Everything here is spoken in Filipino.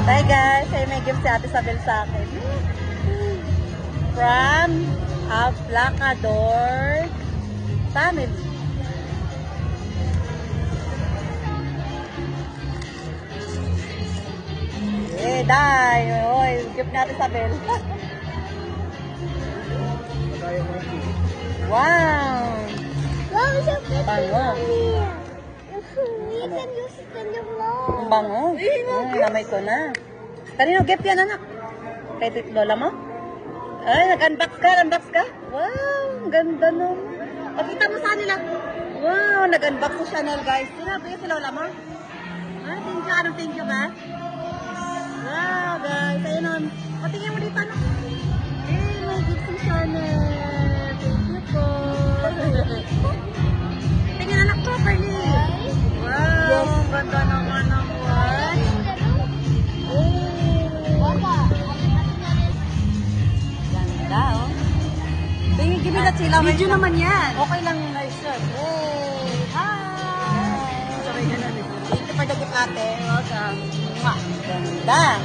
Hi guys, ay may gift si Ate Sabel sa akin. From Aplacador Family. Eh, dai. Oy, gift natin sa Bel. Wow! Wow, so pretty. Bango. We can use it in the wall. Ang bango. Namay ko na. Kanino gift yan, anak? Kay Tito Lola mo? Ay, nag-unbox ka? Wow, ang ganda nun. Pakita mo sa nila. Wow, nag-unbox si Chanel, guys. Sinabi si Lola mo? Ay, thank you. Anong thank you ka? Wow, guys. Ayun nun. Patingin mo dito, anak. Eh, may gift si Chanel. Thank you po. Tingnan, anak, properly. Wow, ang ganda naman ng watch. Ganda, oh. Tingin, give me that sila. Video naman yan. Okay lang yung nice shirt. Hey! Hi! Thank you for the gift, ate. Welcome. Ganda.